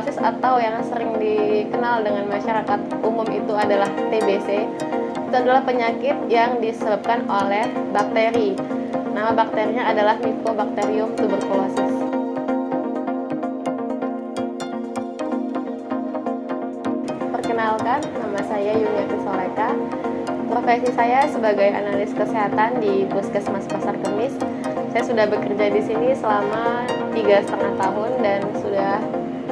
tuberkulosis atau yang sering dikenal dengan masyarakat umum itu adalah TBC. Itu adalah penyakit yang disebabkan oleh bakteri. Nama bakterinya adalah Mycobacterium tuberculosis. Perkenalkan, nama saya Yuniati Soleka. Profesi saya sebagai analis kesehatan di Puskesmas Pasar Kemis. Saya sudah bekerja di sini selama 3,5 tahun dan sudah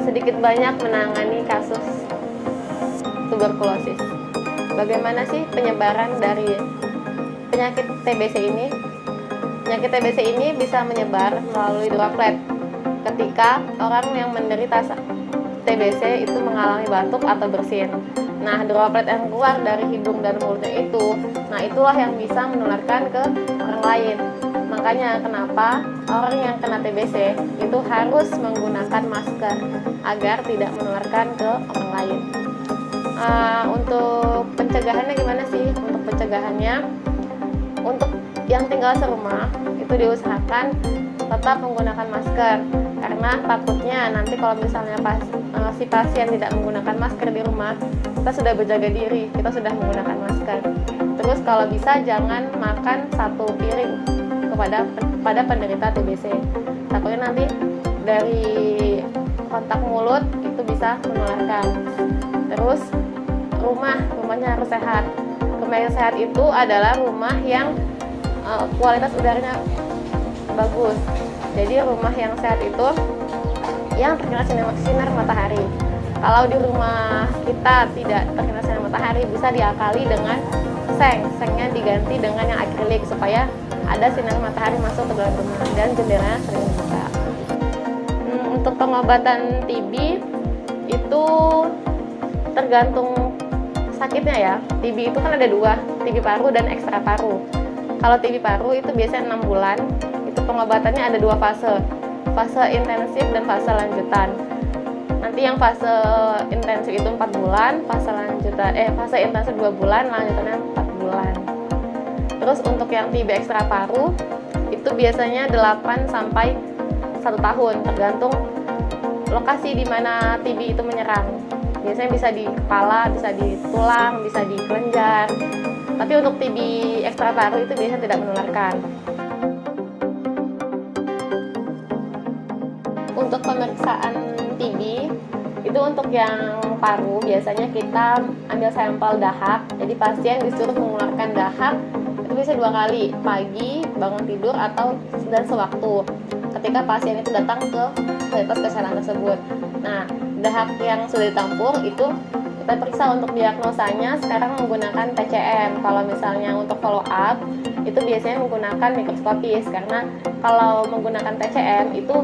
sedikit banyak menangani kasus tuberkulosis. Bagaimana sih penyebaran dari penyakit TBC ini? Penyakit TBC ini bisa menyebar melalui droplet ketika orang yang menderita TBC itu mengalami batuk atau bersin. Nah, droplet yang keluar dari hidung dan mulutnya itu, nah itulah yang bisa menularkan ke orang lain. Makanya kenapa orang yang kena TBC itu harus menggunakan masker agar tidak menularkan ke orang lain. Untuk pencegahannya gimana sih? Untuk pencegahannya, untuk yang tinggal serumah itu diusahakan tetap menggunakan masker, karena takutnya nanti kalau misalnya si pasien tidak menggunakan masker di rumah, kita sudah berjaga diri, kita sudah menggunakan masker. Terus kalau bisa jangan makan satu piring pada penderita TBC. Takutnya nanti dari kontak mulut itu bisa menularkan. Terus rumahnya harus sehat. Rumah yang sehat itu adalah rumah yang kualitas udaranya bagus. Jadi rumah yang sehat itu yang terkena sinar matahari. Kalau di rumah kita tidak terkena sinar matahari, bisa diakali dengan sengnya diganti dengan yang akrilik supaya ada sinar matahari masuk ke dalam rumah dan jendelanya sering dibuka. Untuk pengobatan TB itu tergantung sakitnya ya. TB itu kan ada dua, TB paru dan ekstra paru. Kalau TB paru itu biasanya 6 bulan. Itu pengobatannya ada 2 fase. Fase intensif dan fase lanjutan. Nanti yang fase intensif itu 4 bulan, fase intensif 2 bulan, lanjutannya 4 bulan. Terus untuk yang TB ekstra paru itu biasanya 8 sampai 1 tahun, tergantung lokasi di mana TB itu menyerang. Biasanya bisa di kepala, bisa di tulang, bisa di kelenjar. Tapi untuk TB ekstra paru itu biasanya tidak menularkan. Untuk pemeriksaan TB itu untuk yang paru biasanya kita ambil sampel dahak. Jadi pasien disuruh mengeluarkan dahak itu bisa 2 kali, pagi bangun tidur atau dan sewaktu ketika pasien itu datang ke fasilitas kesehatan tersebut. Nah, dahak yang sudah ditampung itu kita periksa untuk diagnosanya sekarang menggunakan TCM. Kalau misalnya untuk follow up itu biasanya menggunakan mikroskopis, karena kalau menggunakan TCM itu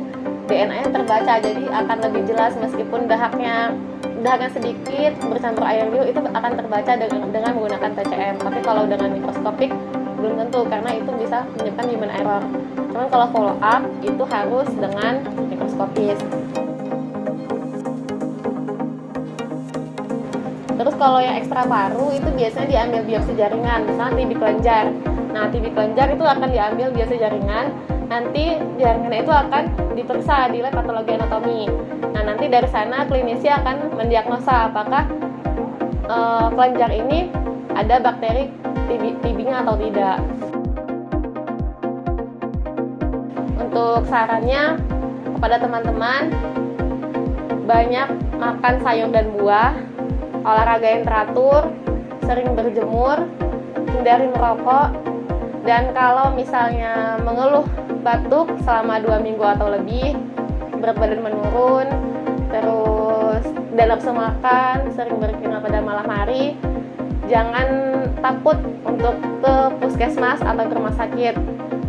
DNA-nya terbaca, jadi akan lebih jelas meskipun dahaknya sedikit bercampur air liur itu akan terbaca dengan menggunakan TCM. Tapi kalau dengan mikroskopik belum tentu, karena itu bisa menyebabkan human error. Cuman kalau follow up itu harus dengan mikroskopis. Terus kalau yang ekstra paru itu biasanya diambil biopsi jaringan, misalnya TB kelenjar. Nah, TB kelenjar itu akan diambil biopsi jaringan, nanti jaringannya itu akan diperiksa di lab patologi anatomi. Nah, nanti dari sana klinisi akan mendiagnosa apakah kelenjar ini ada bakteri TB-nya atau tidak. Untuk sarannya kepada teman-teman, banyak makan sayur dan buah, olahraga yang teratur, sering berjemur, hindari merokok, dan kalau misalnya mengeluh batuk selama 2 minggu atau lebih, berat badan menurun, terus tidak nafsu makan, sering berkeringat pada malam hari, jangan takut untuk ke puskesmas atau ke rumah sakit,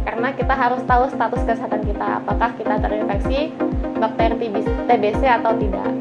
karena kita harus tahu status kesehatan kita, apakah kita terinfeksi bakteri TBC atau tidak.